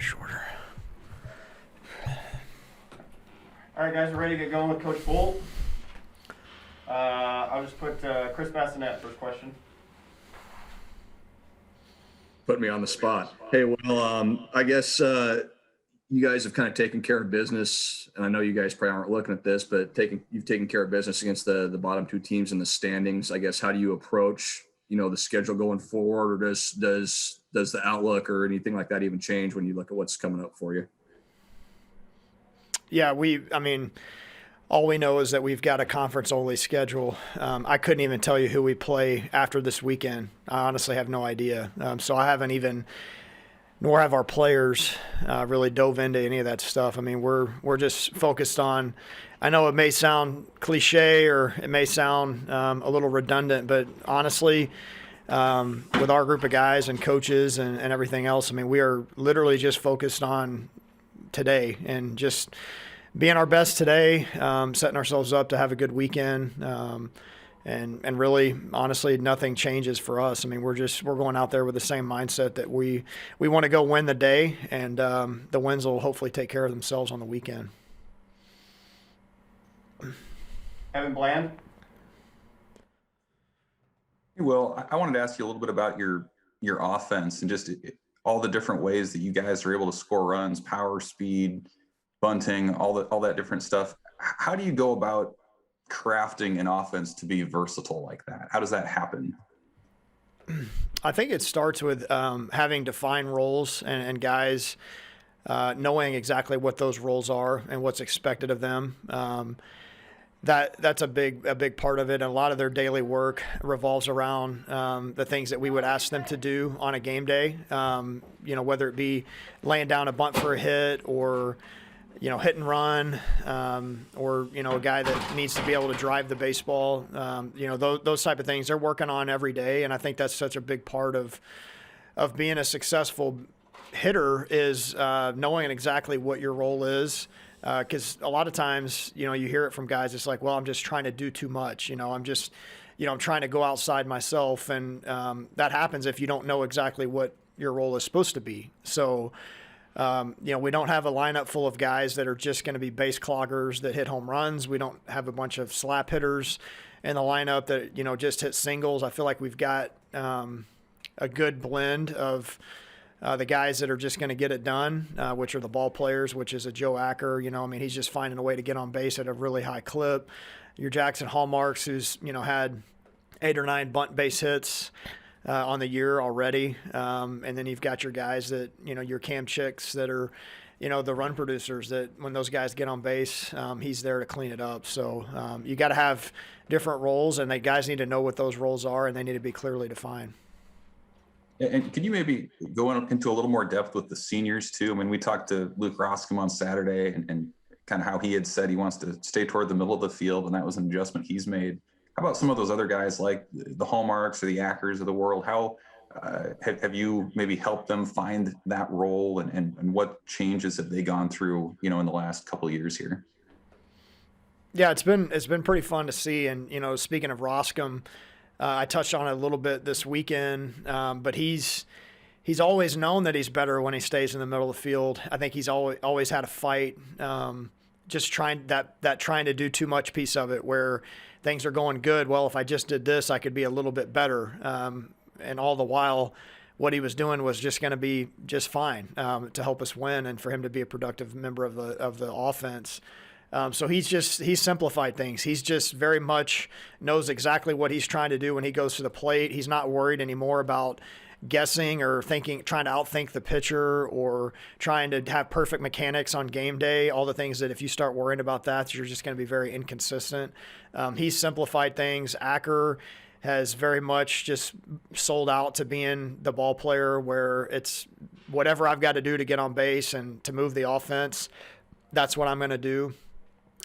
shorter. All right, guys, we're ready to get going with Coach Bolt. I'll just put Chris Bassinet first question. Put me on the spot. Hey, well, I guess you guys have kind of taken care of business, and I know you guys probably aren't looking at this, but you've taken care of business against the bottom two teams in the standings. I guess how do you approach the schedule going forward, or does the outlook or anything like that even change when you look at what's coming up for you? Yeah, all we know is that we've got a conference-only schedule. I couldn't even tell you who we play after this weekend. I honestly have no idea. So I haven't even, nor have our players really dove into any of that stuff. I mean, we're just focused on, I know it may sound cliche or it may sound a little redundant, but honestly, with our group of guys and coaches and everything else, I mean, we are literally just focused on today and just being our best today, setting ourselves up to have a good weekend, and really, honestly, nothing changes for us. I mean, we're going out there with the same mindset that we want to go win the day, and the wins will hopefully take care of themselves on the weekend. Evan Bland. Hey, Will, I wanted to ask you a little bit about your offense and just all the different ways that you guys are able to score runs, power, speed, bunting, all that different stuff. How do you go about crafting an offense to be versatile like that? How does that happen? I think it starts with having defined roles and guys knowing exactly what those roles are and what's expected of them. That's a big part of it. And a lot of their daily work revolves around the things that we would ask them to do on a game day. Whether it be laying down a bunt for a hit or hit and run, or a guy that needs to be able to drive the baseball. Those type of things they're working on every day, and I think that's such a big part of being a successful hitter is knowing exactly what your role is. Because a lot of times, you hear it from guys. It's like, well, I'm just trying to do too much. I'm trying to go outside myself, and that happens if you don't know exactly what your role is supposed to be. So. We don't have a lineup full of guys that are just going to be base cloggers that hit home runs. We don't have a bunch of slap hitters in the lineup that, just hit singles. I feel like we've got a good blend of the guys that are just going to get it done, which are the ball players, which is a Joe Acker. He's just finding a way to get on base at a really high clip. Your Jackson Hallmarks, who's, had 8 or 9 bunt base hits on the year already. And then you've got your guys that, your Cam Chicks that are, the run producers that when those guys get on base, he's there to clean it up. So you got to have different roles, and the guys need to know what those roles are, and they need to be clearly defined. And can you maybe go into a little more depth with the seniors too? I mean, we talked to Luke Roscom on Saturday and kind of how he had said he wants to stay toward the middle of the field, and that was an adjustment he's made. How about some of those other guys like the Hallmarks or the Ackers of the world? How have you maybe helped them find that role, and what changes have they gone through, in the last couple of years here? Yeah, it's been pretty fun to see. And, speaking of Roscom, I touched on it a little bit this weekend, but he's always known that he's better when he stays in the middle of the field. I think he's always had a fight, just trying to do too much piece of it where things are going good. Well, if I just did this, I could be a little bit better. And all the while, what he was doing was just going to be just fine to help us win and for him to be a productive member of the offense. So he's simplified things. He's just very much knows exactly what he's trying to do when he goes to the plate. He's not worried anymore about guessing or trying to outthink the pitcher or trying to have perfect mechanics on game day, all the things that if you start worrying about that, you're just going to be very inconsistent. He's simplified things. Acker has very much just sold out to being the ball player where it's whatever I've got to do to get on base and to move the offense, that's what I'm going to do.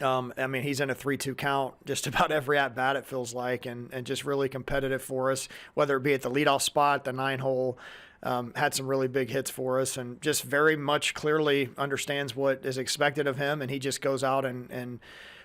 He's in a 3-2 count just about every at-bat, it feels like, and just really competitive for us, whether it be at the leadoff spot, the 9-hole, had some really big hits for us, and just very much clearly understands what is expected of him, and he just goes out and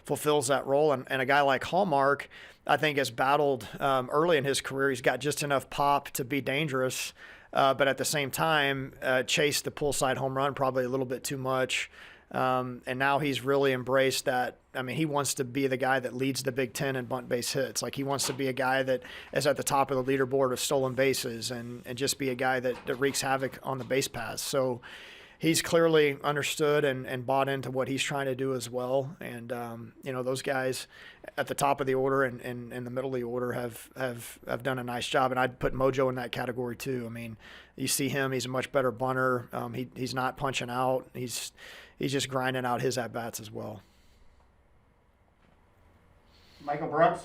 fulfills that role. And a guy like Hallmark, I think, has battled early in his career. He's got just enough pop to be dangerous, but at the same time, chased the pull side home run probably a little bit too much. And now he's really embraced that. I mean, he wants to be the guy that leads the Big Ten in bunt base hits. Like, he wants to be a guy that is at the top of the leaderboard of stolen bases and just be a guy that wreaks havoc on the base paths. So he's clearly understood and bought into what he's trying to do as well. And, those guys at the top of the order and in the middle of the order have done a nice job. And I'd put Mojo in that category too. I mean, you see him, he's a much better bunter. He's not punching out. He's just grinding out his at-bats as well. Michael Brooks.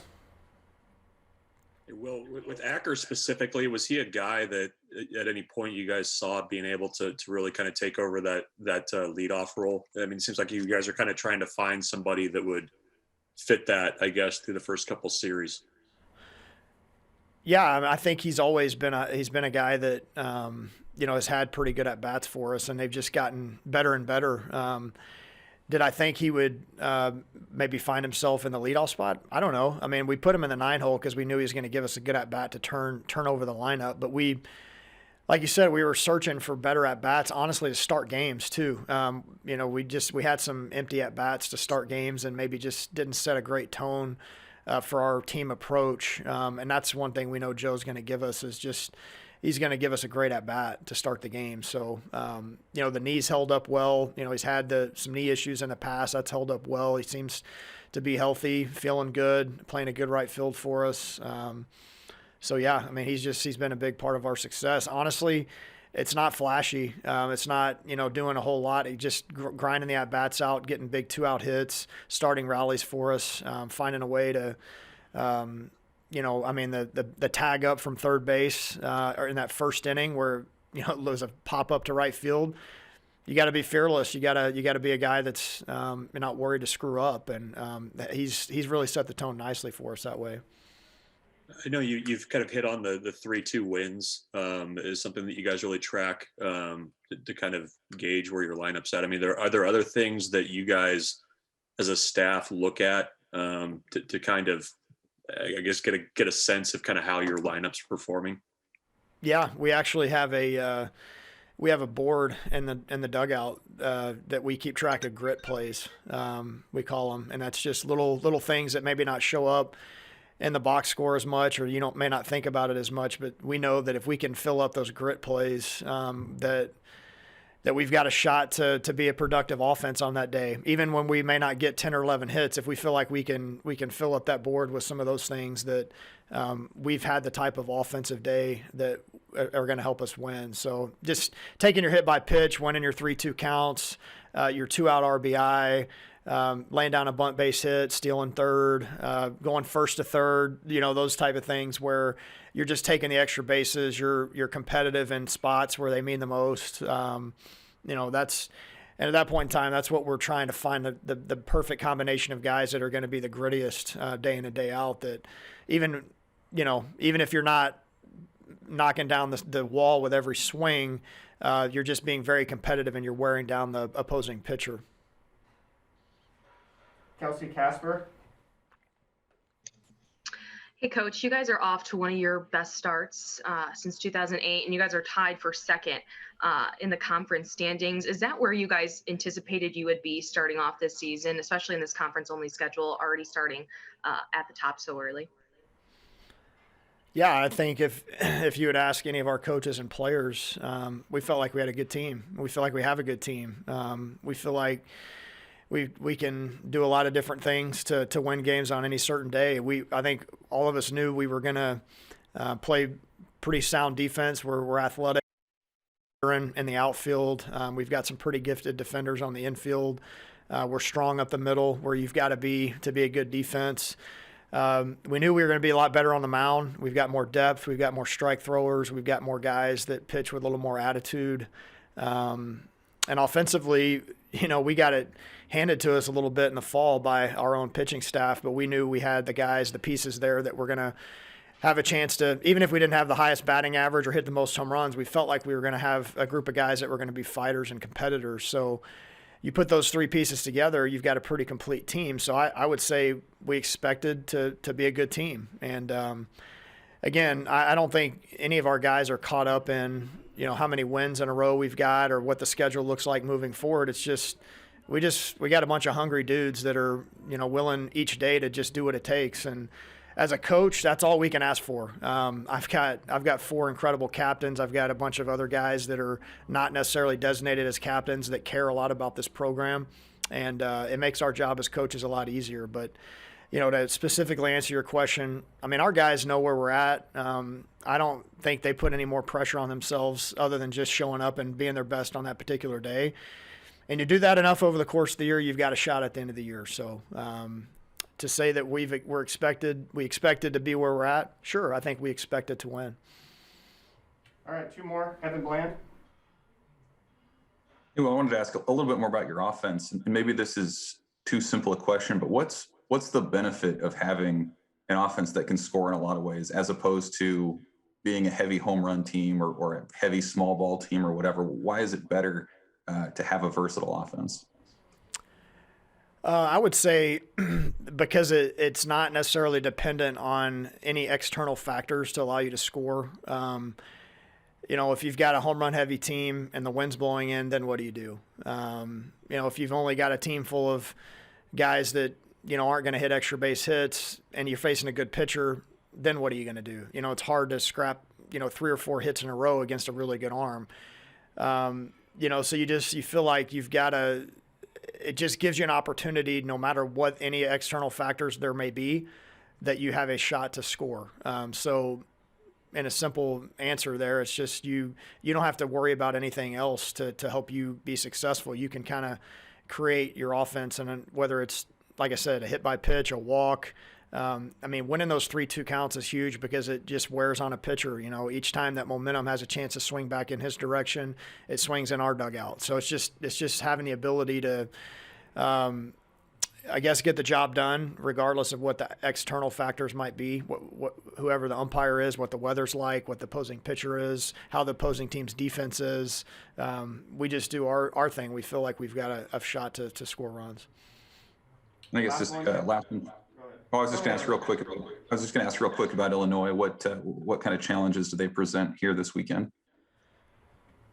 Will, with Acker specifically, was he a guy that at any point you guys saw being able to really kind of take over that leadoff role? I mean, it seems like you guys are kind of trying to find somebody that would fit that, I guess, through the first couple series. Yeah, I mean, I think he's always been a guy that has had pretty good at bats for us, and they've just gotten better and better. Did I think he would maybe find himself in the leadoff spot? I don't know. I mean, we put him in the 9-hole because we knew he was going to give us a good at bat to turn over the lineup. But we, like you said, we were searching for better at bats, honestly, to start games too. We had some empty at bats to start games, and maybe just didn't set a great tone for our team approach. And that's one thing we know Joe's going to give us is just. He's going to give us a great at-bat to start the game. So, the knees held up well. He's had some knee issues in the past. That's held up well. He seems to be healthy, feeling good, playing a good right field for us. I mean, he's been a big part of our success. Honestly, it's not flashy. It's not, doing a whole lot. He just grinding the at-bats out, getting big 2-out hits, starting rallies for us, finding a way to the tag up from third base or in that first inning where, it was a pop up to right field. You got to be fearless. You got to be a guy that's not worried to screw up. And he's really set the tone nicely for us that way. I know you've kind of hit on the 3-2 wins is something that you guys really track to kind of gauge where your lineup's at. I mean, are there other things that you guys as a staff look at to kind of, I guess, get a sense of kind of how your lineup's performing? Yeah, we actually have a board in the dugout that we keep track of grit plays. We call them, and that's just little things that maybe not show up in the box score as much, or may not think about it as much. But we know that if we can fill up those grit plays, that we've got a shot to be a productive offense on that day. Even when we may not get 10 or 11 hits, if we feel like we can fill up that board with some of those things, that we've had the type of offensive day that are going to help us win. So just taking your hit by pitch, winning your 3-2 counts, your 2-out RBI, laying down a bunt base hit, stealing third, going first to third, those type of things where you're just taking the extra bases, you're competitive in spots where they mean the most. And at that point in time, that's what we're trying to find the perfect combination of guys that are going to be the grittiest day in and day out. That even if you're not knocking down the wall with every swing, you're just being very competitive and you're wearing down the opposing pitcher. Kelsey Casper. Hey, Coach, you guys are off to one of your best starts since 2008, and you guys are tied for second in the conference standings. Is that where you guys anticipated you would be starting off this season, especially in this conference-only schedule, already starting at the top so early? Yeah, I think if you would ask any of our coaches and players, we felt like we had a good team. We feel like we have a good team. We feel like we can do a lot of different things to win games on any certain day. I think all of us knew we were going to play pretty sound defense. We're athletic in the outfield. We've got some pretty gifted defenders on the infield. We're strong up the middle where you've got to be a good defense. We knew we were going to be a lot better on the mound. We've got more depth. We've got more strike throwers. We've got more guys that pitch with a little more attitude. And offensively, we got it handed to us a little bit in the fall by our own pitching staff, but we knew we had the guys, the pieces there that were going to have a chance to, even if we didn't have the highest batting average or hit the most home runs, we felt like we were going to have a group of guys that were going to be fighters and competitors. So you put those three pieces together, you've got a pretty complete team. So I would say we expected to be a good team. And again, I don't think any of our guys are caught up in how many wins in a row we've got or what the schedule looks like moving forward. It's just we got a bunch of hungry dudes that are, willing each day to just do what it takes. And as a coach, that's all we can ask for. I've got 4 incredible captains. I've got a bunch of other guys that are not necessarily designated as captains that care a lot about this program, and it makes our job as coaches a lot easier. But to specifically answer your question, I mean, our guys know where we're at. I don't think they put any more pressure on themselves other than just showing up and being their best on that particular day. And you do that enough over the course of the year, you've got a shot at the end of the year. So to say that we expected to be where we're at, sure, I think we expected to win. All right, 2 more. Kevin Bland. I wanted to ask a little bit more about your offense, and maybe this is too simple a question, but what's the benefit of having an offense that can score in a lot of ways, as opposed to being a heavy home run team or a heavy small ball team or whatever? Why is it better to have a versatile offense? I would say because it's not necessarily dependent on any external factors to allow you to score. If you've got a home run heavy team and the wind's blowing in, then what do you do? If you've only got a team full of guys that, aren't going to hit extra base hits and you're facing a good pitcher, then what are you going to do? It's hard to scrap, 3 or 4 hits in a row against a really good arm. So you feel like you've got it just gives you an opportunity, no matter what any external factors there may be, that you have a shot to score. So in a simple answer there, it's just you don't have to worry about anything else to help you be successful. You can kind of create your offense, and whether it's, like I said, a hit by pitch, a walk. Winning those 3-2 counts is huge because it just wears on a pitcher. Each time that momentum has a chance to swing back in his direction, it swings in our dugout. So it's just having the ability to, get the job done, regardless of what the external factors might be, whoever the umpire is, what the weather's like, what the opposing pitcher is, how the opposing team's defense is. We just do our thing. We feel like we've got a shot to score runs. I guess this last one. I was just going to ask real quick about Illinois. What kind of challenges do they present here this weekend?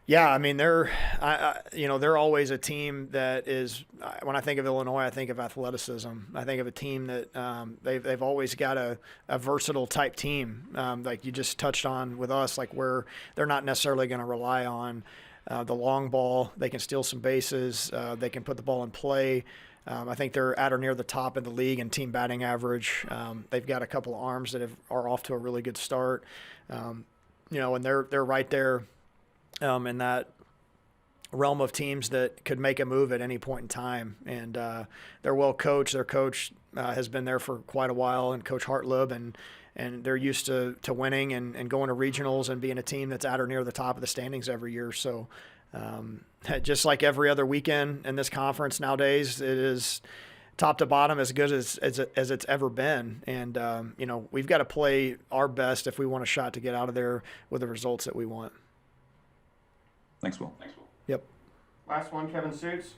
Yeah, they're always a team that is. When I think of Illinois, I think of athleticism. I think of a team that they've always got a versatile type team, like you just touched on with us, like where they're not necessarily going to rely on the long ball. They can steal some bases. They can put the ball in play. I think they're at or near the top of the league in team batting average. They've got a couple of arms that are off to a really good start. And they're right there in that realm of teams that could make a move at any point in time. And they're well coached. Their coach has been there for quite a while, and Coach Hartlib, and they're used to winning and going to regionals and being a team that's at or near the top of the standings every year. So just like every other weekend in this conference nowadays, it is top to bottom as good as it's ever been. And, we've got to play our best if we want a shot to get out of there with the results that we want. Thanks, Will. Yep. Last one, Kevin Suits.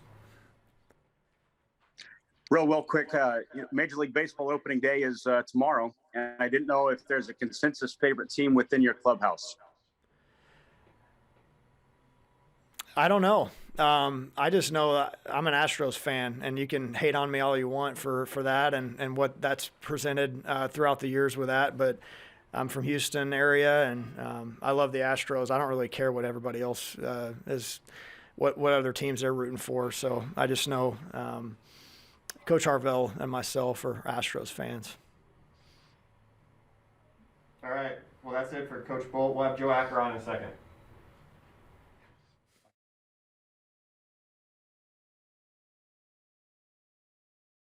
Real quick, Major League Baseball opening day is tomorrow, and I didn't know if there's a consensus favorite team within your clubhouse. I don't know. I just know that I'm an Astros fan, and you can hate on me all you want for that and what that's presented throughout the years with that. But I'm from Houston area, and I love the Astros. I don't really care what everybody else is, what other teams they're rooting for. So I just know Coach Harvell and myself are Astros fans. All right. Well, that's it for Coach Bolt. We'll have Joe Acker on in a second.